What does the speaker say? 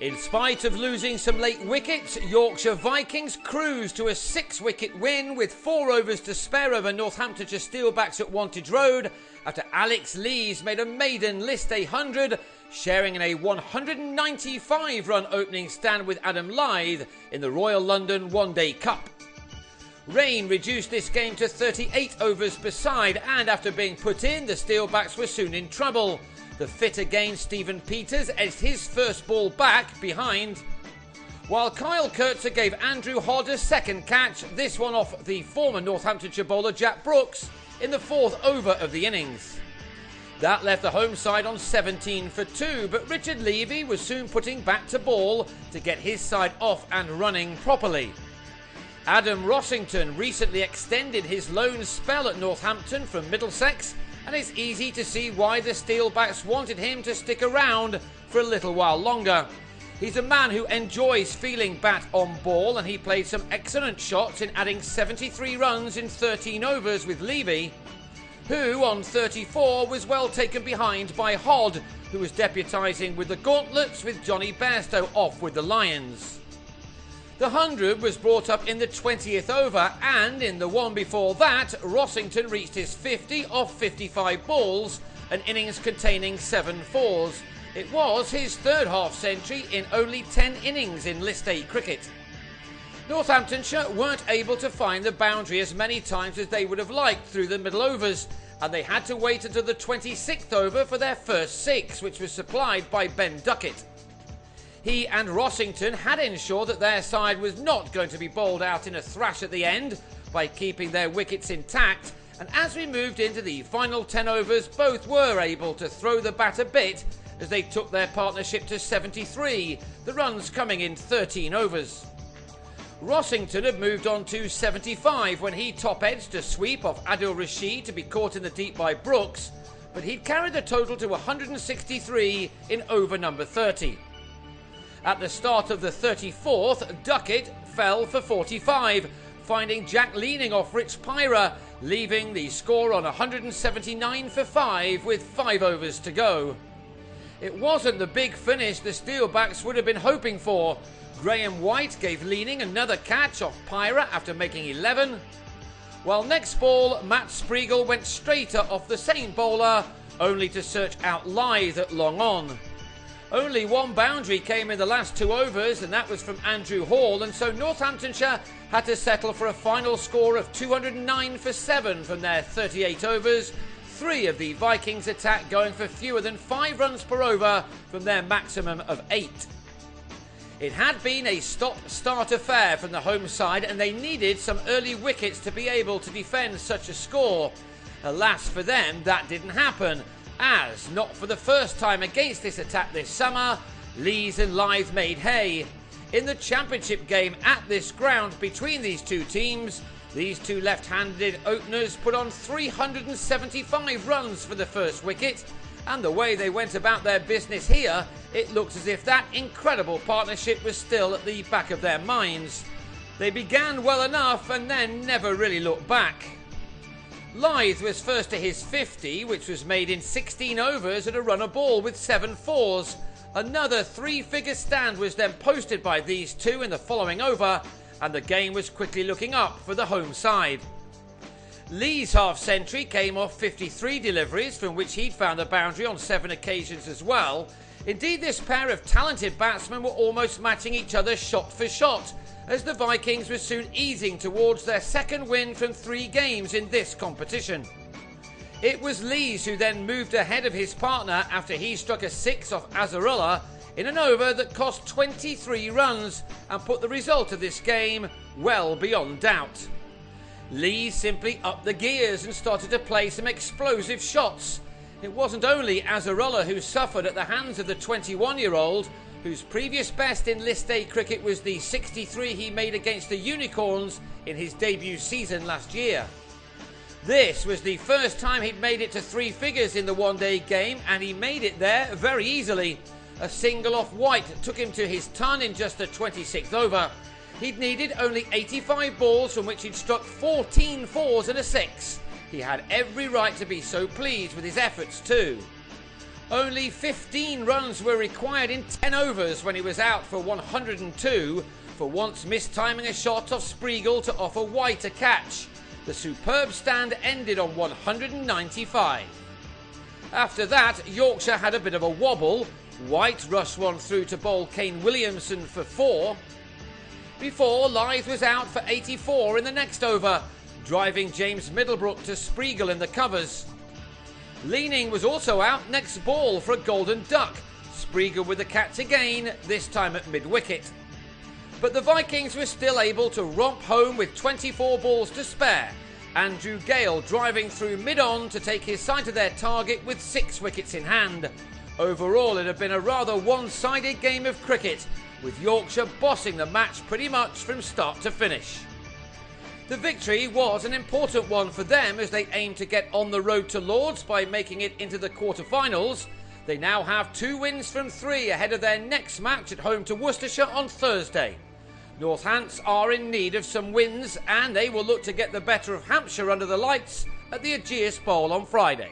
In spite of losing some late wickets, Yorkshire Vikings cruised to a 6-wicket win with 4 overs to spare over Northamptonshire Steelbacks at Wantage Road after Alex Lees made a maiden list 100, sharing in a 195-run opening stand with Adam Lyth in the Royal London One Day Cup. Rain reduced this game to 38 overs per side, and after being put in, the Steelbacks were soon in trouble. The fit again Stephen Peters edged his first ball back behind, while Kyle Kurtzer gave Andrew Hodd a second catch, this one off the former Northamptonshire bowler Jack Brooks in the 4th over of the innings. That left the home side on 17 for 2, but Richard Levy was soon putting back to ball to get his side off and running properly. Adam Rossington recently extended his loan spell at Northampton from Middlesex, and it's easy to see why the Steelbacks wanted him to stick around for a little while longer. He's a man who enjoys feeling bat on ball, and he played some excellent shots in adding 73 runs in 13 overs with Levy, who on 34 was well taken behind by Hodd, who was deputising with the Gauntlets with Johnny Bairstow off with the Lions. The 100 was brought up in the 20th over, and in the one before that, Rossington reached his 50 off 55 balls, an innings containing 7 fours. It was his 3rd half-century in only 10 innings in List A cricket. Northamptonshire weren't able to find the boundary as many times as they would have liked through the middle overs, and they had to wait until the 26th over for their first 6, which was supplied by Ben Duckett. He and Rossington had ensured that their side was not going to be bowled out in a thrash at the end by keeping their wickets intact, and as we moved into the final 10 overs, both were able to throw the bat a bit as they took their partnership to 73, the runs coming in 13 overs. Rossington had moved on to 75 when he top-edged a sweep off Adil Rashid to be caught in the deep by Brooks, but he'd carried the total to 163 in over number 30. At the start of the 34th, Duckett fell for 45, finding Jack leaning off Rich Pyra, leaving the score on 179 for 5 with 5 overs to go. It wasn't the big finish the Steelbacks would have been hoping for. Graham White gave Leaning another catch off Pyra after making 11, while next ball Matt Spreagle went straighter off the same bowler, only to search out Lyth at long on. Only one boundary came in the last 2 overs, and that was from Andrew Hall, and so Northamptonshire had to settle for a final score of 209 for 7 from their 38 overs, 3 of the Vikings attack going for fewer than 5 runs per over from their maximum of 8. It had been a stop-start affair from the home side, and they needed some early wickets to be able to defend such a score. Alas for them, that didn't happen, as, not for the first time against this attack this summer, Lees and Lyth made hay. In the championship game at this ground between these two teams, these two left-handed openers put on 375 runs for the first wicket, and the way they went about their business here, it looks as if that incredible partnership was still at the back of their minds. They began well enough and then never really looked back. Lyth was first to his 50, which was made in 16 overs at a run a ball with 7 fours. Another 3-figure stand was then posted by these two in the following over, and the game was quickly looking up for the home side. Lee's half-century came off 53 deliveries, from which he'd found the boundary on 7 occasions as well. Indeed, this pair of talented batsmen were almost matching each other shot for shot, as the Vikings were soon easing towards their 2nd win from 3 games in this competition. It was Lees who then moved ahead of his partner after he struck a 6 off Azarullah in an over that cost 23 runs and put the result of this game well beyond doubt. Lees simply upped the gears and started to play some explosive shots. It wasn't only Azarullah who suffered at the hands of the 21-year-old, whose previous best in List A cricket was the 63 he made against the Unicorns in his debut season last year. This was the first time he'd made it to 3 figures in the one-day game, and he made it there very easily. A single off White took him to his ton in just the 26th over. He'd needed only 85 balls, from which he'd struck 14 fours and a 6. He had every right to be so pleased with his efforts too. Only 15 runs were required in 10 overs when he was out for 102 for once mistiming a shot off Spreagle to offer White a catch. The superb stand ended on 195. After that, Yorkshire had a bit of a wobble. White rushed one through to bowl Kane Williamson for 4. Before Lyth was out for 84 in the next over, driving James Middlebrook to Spreagle in the covers. Leaning was also out next ball for a golden duck. Spreagle with the catch again, this time at mid-wicket. But the Vikings were still able to romp home with 24 balls to spare. Andrew Gale driving through mid-on to take his side to their target with 6 wickets in hand. Overall, it had been a rather one-sided game of cricket, with Yorkshire bossing the match pretty much from start to finish. The victory was an important one for them as they aim to get on the road to Lords by making it into the quarter-finals. They now have 2 wins from 3 ahead of their next match at home to Worcestershire on Thursday. Northants are in need of some wins and they will look to get the better of Hampshire under the lights at the Ageas Bowl on Friday.